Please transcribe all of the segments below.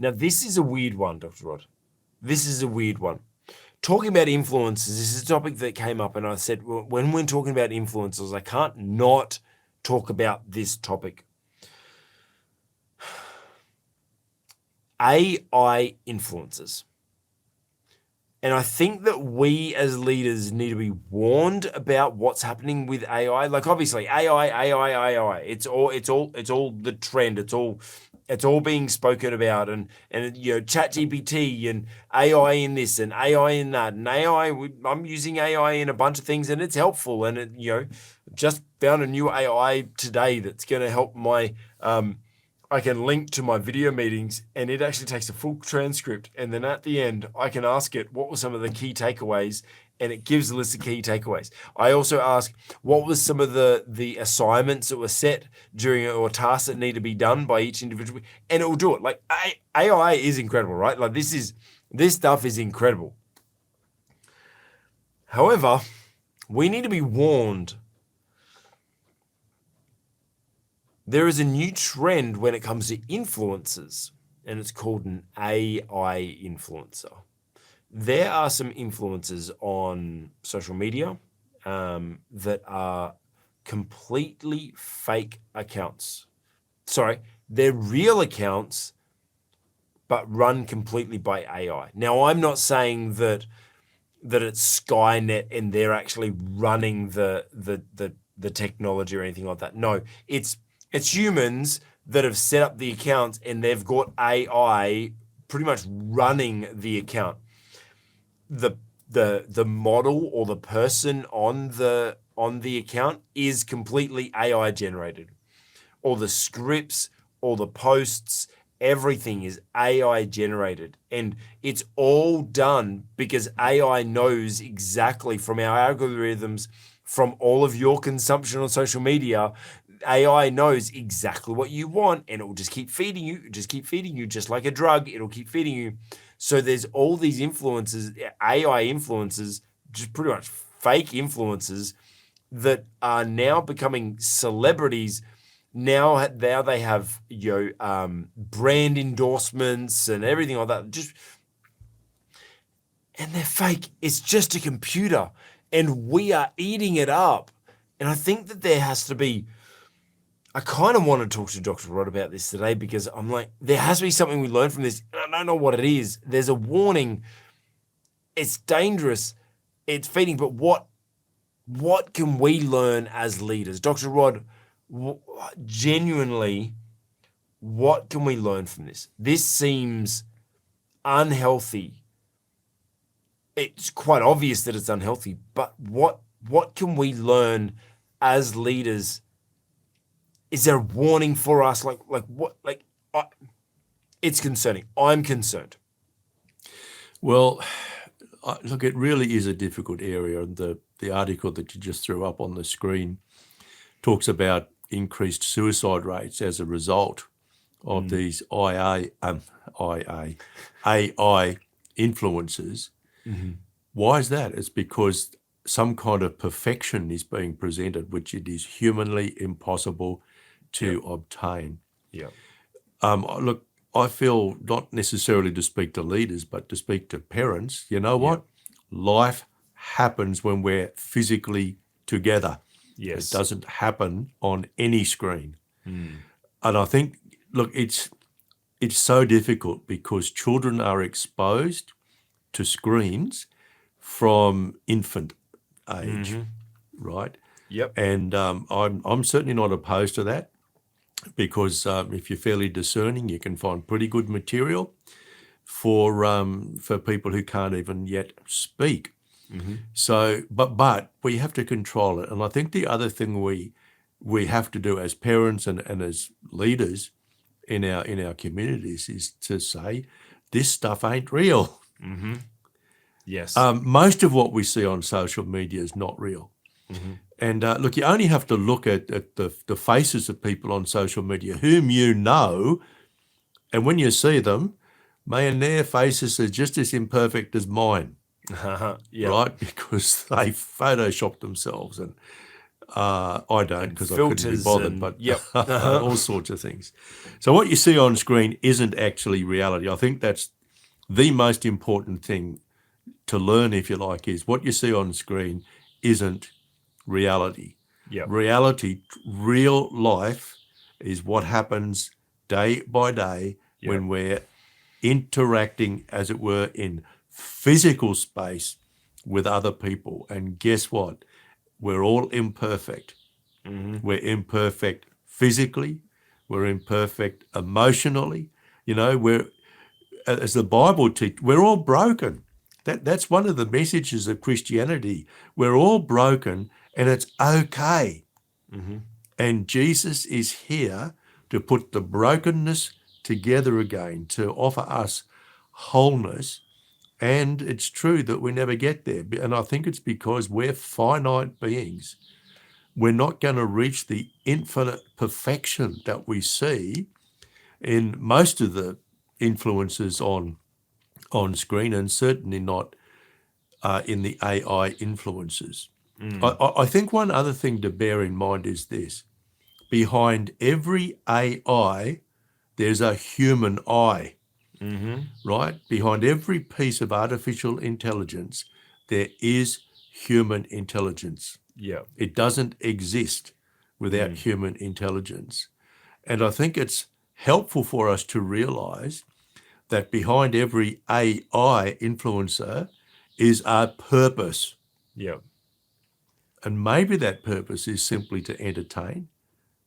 Now, this is a weird one, Dr. Rod. This is a weird one. Talking about influencers, this is a topic that came up, and I said, well, when we're talking about influencers, I can't not talk about this topic. AI influencers. And I think that we as leaders need to be warned about what's happening with AI. Like obviously AI. It's all the trend. It's all being spoken about, and ChatGPT and AI in this and AI in that, and I'm using AI in a bunch of things, and it's helpful. And it, just found a new AI today that's going to help my I can link to my video meetings, and it actually takes a full transcript, and then at the end I can ask it what were some of the key takeaways, and it gives a list of key takeaways. I also ask what was some of the assignments that were set during or tasks that need to be done by each individual, and it will do it. Like AI is incredible, right? Like this stuff is incredible. However, we need to be warned. There is a new trend when it comes to influencers, and it's called an AI influencer. There are some influencers on social media that are completely fake accounts. Sorry, they're real accounts, but run completely by AI. Now, I'm not saying that it's Skynet and they're actually running the technology or anything like that. No, it's humans that have set up the accounts, and they've got AI pretty much running the account. The model or the person on the account is completely AI generated. All the scripts, all the posts, everything is AI generated, and it's all done because AI knows exactly from our algorithms, from all of your consumption on social media. AI knows exactly what you want, and it will just keep feeding you, just like a drug. It'll keep feeding you. So there's all these influencers, AI influencers, just pretty much fake influencers that are now becoming celebrities. Now they have brand endorsements and everything like that. And they're fake. It's just a computer, and we are eating it up. And I think that there has to be. I kind of want to talk to Dr. Rod about this today, because I'm like, there has to be something we learn from this. And I don't know what it is. There's a warning. It's dangerous. It's feeding. But what can we learn as leaders? Dr. Rod, genuinely, what can we learn from this? This seems unhealthy. It's quite obvious that it's unhealthy, but what can we learn as leaders? Is there a warning for us? It's concerning. I'm concerned. Well, look, it really is a difficult area. And the article that you just threw up on the screen talks about increased suicide rates as a result of these AI influences. Mm-hmm. Why is that? It's because some kind of perfection is being presented, which it is humanly impossible to obtain. Yeah. Look, I feel not necessarily to speak to leaders, but to speak to parents. You know what? Life happens when we're physically together. Yes. It doesn't happen on any screen. And I think, look, it's so difficult because children are exposed to screens from infant age, right? Yep. And I'm certainly not opposed to that, because if you're fairly discerning, you can find pretty good material for people who can't even yet speak. Mm-hmm. So, but we have to control it. And I think the other thing we have to do as parents and as leaders in our communities is to say, this stuff ain't real. Mm-hmm. Yes. Most of what we see on social media is not real. Mm-hmm. And look, you only have to look at the faces of people on social media whom you know, and when you see them, man, their faces are just as imperfect as mine, right? Because they Photoshop themselves. And I don't, and because I couldn't be filters bothered, and but yep. all sorts of things. So what you see on screen isn't actually reality. I think that's the most important thing to learn, if you like, is what you see on screen isn't reality. Yep. Reality, real life, is what happens day by day when we're interacting, as it were, in physical space with other people. And guess what? We're all imperfect. We're imperfect physically. We're imperfect emotionally. You know, we're, as the Bible teaches, we're all broken. That's one of the messages of Christianity. We're all broken, and it's okay. And Jesus is here to put the brokenness together again, to offer us wholeness. And it's true that we never get there. And I think it's because we're finite beings. We're not going to reach the infinite perfection that we see in most of the influences on screen, and certainly not in the AI influences. I think one other thing to bear in mind is this. Behind every AI, there's a human eye, right? Behind every piece of artificial intelligence, there is human intelligence. Yeah. It doesn't exist without human intelligence. And I think it's helpful for us to realize that behind every AI influencer is a purpose. Yeah. And maybe that purpose is simply to entertain.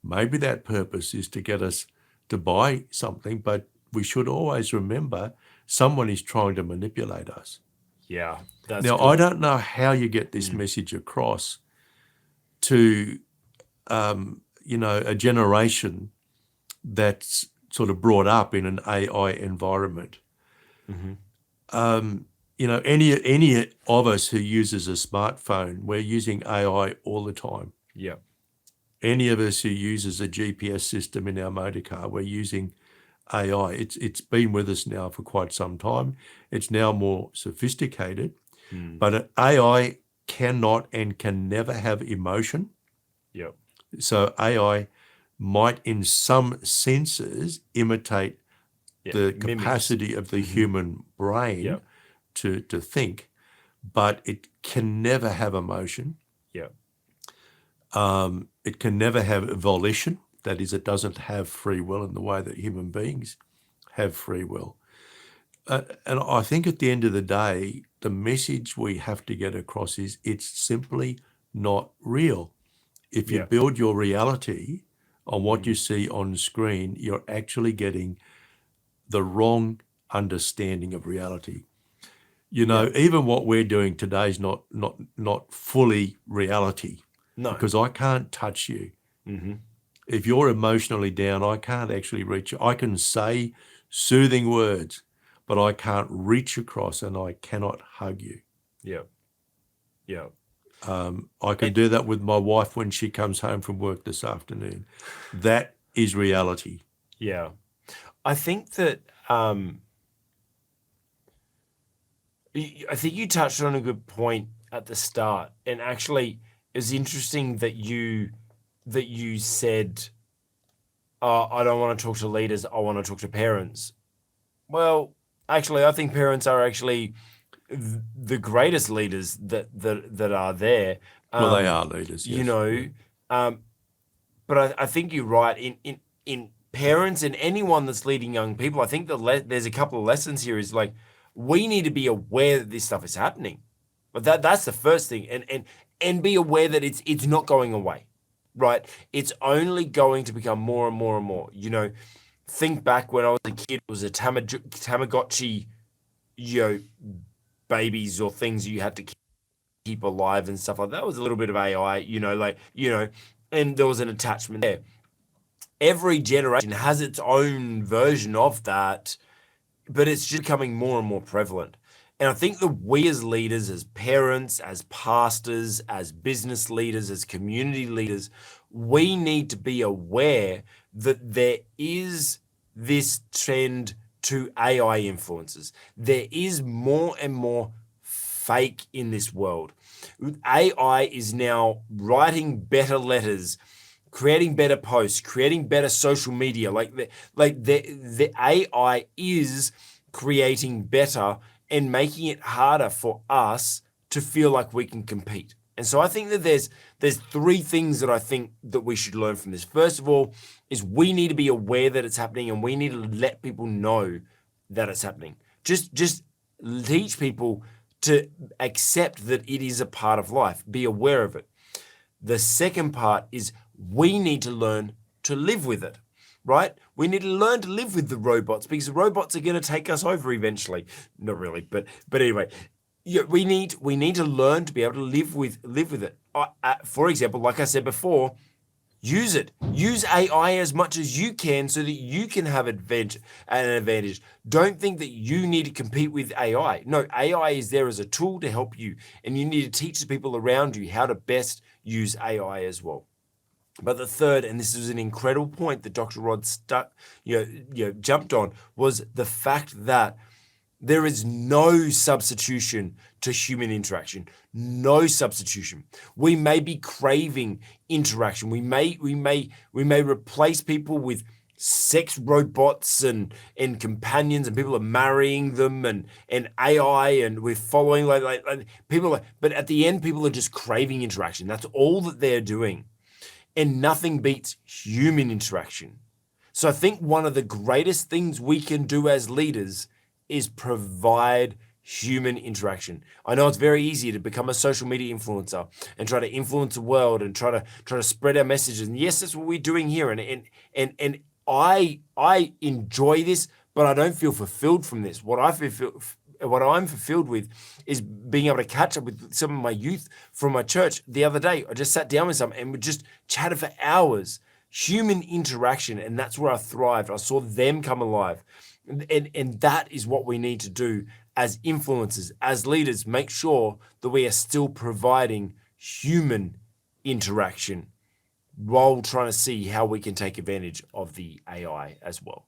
Maybe that purpose is to get us to buy something, but we should always remember someone is trying to manipulate us. Yeah. That's Now, good. I don't know how you get this message across to, a generation that's sort of brought up in an AI environment. Any of us who uses a smartphone, we're using AI all the time. Yeah. Any of us who uses a GPS system in our motor car, we're using AI. It's been with us now for quite some time. It's now more sophisticated, but an AI cannot and can never have emotion. Yep. So AI might, in some senses, imitate the Mimics. capacity of the human brain Yep. to think, but it can never have emotion. Yep. It can never have volition. That is, it doesn't have free will in the way that human beings have free will. And I think at the end of the day, the message we have to get across is it's simply not real. If you build your reality on what you see on screen, you're actually getting the wrong understanding of reality. You know, even what we're doing today is not fully reality. No. Because I can't touch you. If you're emotionally down, I can't actually reach you. I can say soothing words, but I can't reach across and I cannot hug you. Yeah. Yeah. I can do that with my wife when she comes home from work this afternoon. That is reality. Yeah. I think that I think you touched on a good point at the start, and actually it's interesting that you said, I don't want to talk to leaders, I want to talk to parents. Well, actually, I think parents are actually the greatest leaders that are there. Well, they are leaders, yes. You know, but I think you're right. In parents and anyone that's leading young people, I think there's a couple of lessons here. Is like, we need to be aware that this stuff is happening. But that's the first thing, and be aware that it's not going away, right? It's only going to become more and more and more. You know, think back when I was a kid, it was a Tamagotchi, babies or things you had to keep alive and stuff like that. It was a little bit of AI, and there was an attachment there. Every generation has its own version of that, but it's just becoming more and more prevalent. And I think that we as leaders, as parents, as pastors, as business leaders, as community leaders, we need to be aware that there is this trend to AI influences. There is more and more fake in this world. AI is now writing better letters, creating better posts, creating better social media. The AI is creating better and making it harder for us to feel like we can compete. And so I think that there's three things that I think that we should learn from this. First of all, is we need to be aware that it's happening, and we need to let people know that it's happening. Just teach people to accept that it is a part of life. Be aware of it. The second part is we need to learn to live with it, right? We need to learn to live with the robots, because the robots are going to take us over eventually. Not really, but anyway, yeah, we need to learn to be able to live with it. For example, like I said before, use it. Use AI as much as you can so that you can have an advantage. Don't think that you need to compete with AI. No, AI is there as a tool to help you, and you need to teach the people around you how to best use AI as well. But the third, and this is an incredible point that Dr. Rod jumped on, was the fact that there is no substitution to human interaction. No substitution. We may be craving interaction. We may replace people with sex robots and companions, and people are marrying them and AI, and we're following like people. But at the end, people are just craving interaction. That's all that they're doing, and nothing beats human interaction. So I think one of the greatest things we can do as leaders is provide human interaction. I know it's very easy to become a social media influencer and try to influence the world and try to spread our messages. And yes, that's what we're doing here. And I enjoy this, but I don't feel fulfilled from this. What I'm fulfilled with is being able to catch up with some of my youth from my church. The other day, I just sat down with some and we just chatted for hours. Human interaction, and that's where I thrived. I saw them come alive. And that is what we need to do as influencers, as leaders. Make sure that we are still providing human interaction while trying to see how we can take advantage of the AI as well.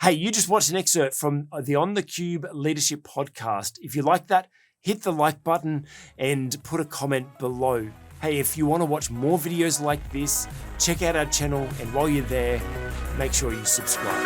Hey, you just watched an excerpt from the On the Cube Leadership Podcast. If you like that, hit the like button and put a comment below. Hey, if you want to watch more videos like this, check out our channel, and while you're there, make sure you subscribe.